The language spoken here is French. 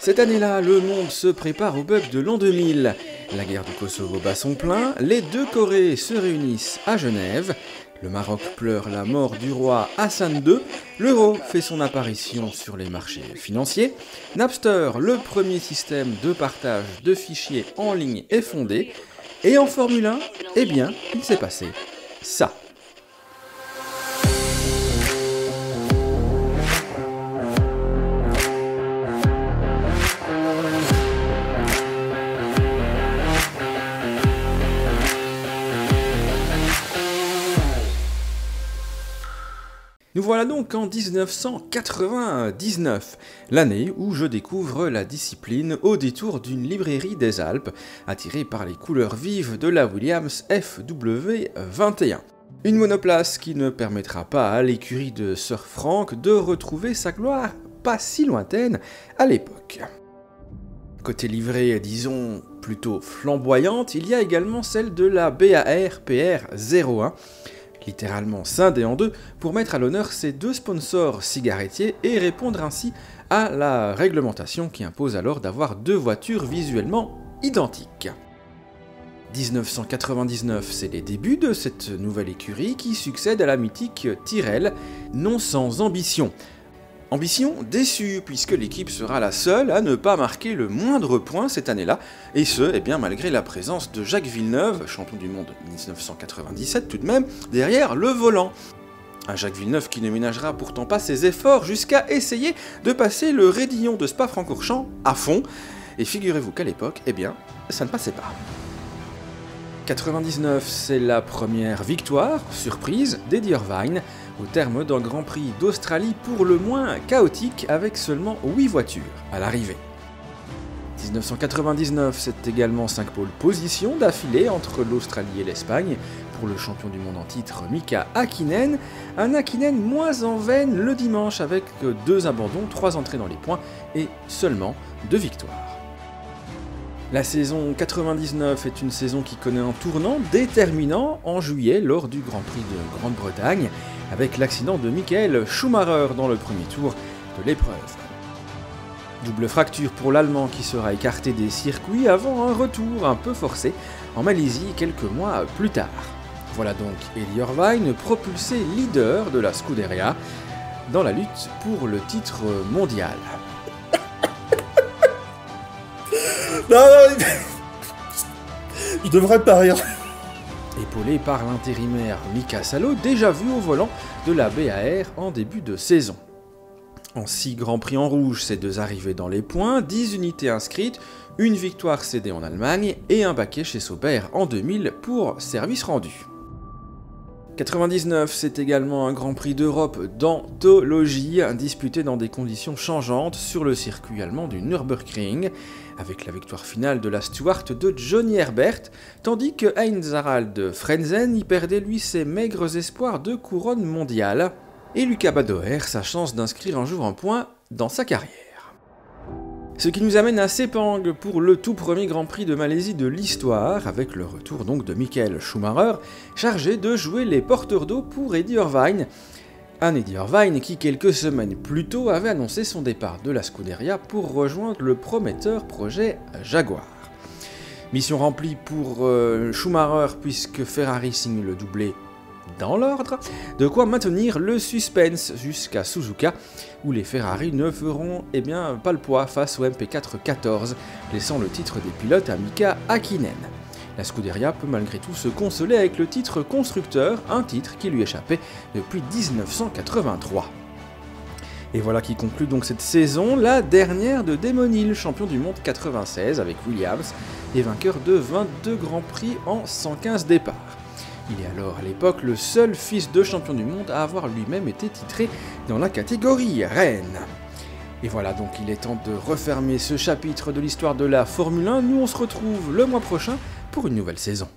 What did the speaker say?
Cette année-là, le monde se prépare au bug de l'an 2000. La guerre du Kosovo bat son plein, les deux Corées se réunissent à Genève, le Maroc pleure la mort du roi Hassan II, l'euro fait son apparition sur les marchés financiers, Napster, le premier système de partage de fichiers en ligne, est fondé, et en Formule 1, eh bien, il s'est passé ça. Nous voilà donc en 1999, l'année où je découvre la discipline au détour d'une librairie des Alpes, attiré par les couleurs vives de la Williams FW21. Une monoplace qui ne permettra pas à l'écurie de Sir Frank de retrouver sa gloire pas si lointaine à l'époque. Côté livrée, disons, plutôt flamboyante, il y a également celle de la BAR PR01, littéralement scindée en deux, pour mettre à l'honneur ces deux sponsors cigarettiers et répondre ainsi à la réglementation qui impose alors d'avoir deux voitures visuellement identiques. 1999, c'est les débuts de cette nouvelle écurie qui succède à la mythique Tyrrell, non sans ambition. Ambition déçue, puisque l'équipe sera la seule à ne pas marquer le moindre point cette année-là, et ce, eh bien, malgré la présence de Jacques Villeneuve, champion du monde 1997 tout de même, derrière le volant. Un Jacques Villeneuve qui ne ménagera pourtant pas ses efforts jusqu'à essayer de passer le raidillon de Spa-Francorchamps à fond, et figurez-vous qu'à l'époque, eh bien, ça ne passait pas. 99, c'est la première victoire, surprise, d'Eddie Irvine, au terme d'un Grand Prix d'Australie pour le moins chaotique avec seulement 8 voitures à l'arrivée. 1999, c'est également 5 pôles positions d'affilée entre l'Australie et l'Espagne pour le champion du monde en titre Mika Häkkinen, un Häkkinen moins en veine le dimanche avec 2 abandons, 3 entrées dans les points et seulement 2 victoires. La saison 99 est une saison qui connaît un tournant déterminant en juillet lors du Grand Prix de Grande-Bretagne, avec l'accident de Michael Schumacher dans le premier tour de l'épreuve. Double fracture pour l'Allemand qui sera écarté des circuits avant un retour un peu forcé en Malaisie quelques mois plus tard. Voilà donc Eddie Irvine propulsé leader de la Scuderia dans la lutte pour le titre mondial. Non, je devrais pas rire. Épaulé par l'intérimaire Mika Salo, déjà vu au volant de la BAR en début de saison. En 6 Grands Prix en rouge, c'est 2 arrivées dans les points, 10 unités inscrites, une victoire cédée en Allemagne et un baquet chez Sauber en 2000 pour service rendu. 99, c'est également un Grand Prix d'Europe d'anthologie, disputé dans des conditions changeantes sur le circuit allemand du Nürburgring, avec la victoire finale de la Stewart de Johnny Herbert, tandis que Heinz-Harald Frentzen y perdait lui ses maigres espoirs de couronne mondiale, et Luca Badoer sa chance d'inscrire un jour un point dans sa carrière. Ce qui nous amène à Sepang pour le tout premier Grand Prix de Malaisie de l'histoire, avec le retour donc de Michael Schumacher, chargé de jouer les porteurs d'eau pour Eddie Irvine. Un Eddie Irvine qui quelques semaines plus tôt avait annoncé son départ de la Scuderia pour rejoindre le prometteur projet Jaguar. Mission remplie pour Schumacher puisque Ferrari signe le doublé dans l'ordre, de quoi maintenir le suspense jusqu'à Suzuka, où les Ferrari ne feront pas le poids face au MP4-14, laissant le titre des pilotes à Mika Häkkinen. La Scuderia peut malgré tout se consoler avec le titre constructeur, un titre qui lui échappait depuis 1983. Et voilà qui conclut donc cette saison, la dernière de Damon Hill, champion du monde 96 avec Williams et vainqueur de 22 Grands Prix en 115 départs. Il est alors à l'époque le seul fils de champion du monde à avoir lui-même été titré dans la catégorie reine. Et voilà donc il est temps de refermer ce chapitre de l'histoire de la Formule 1, nous on se retrouve le mois prochain pour une nouvelle saison.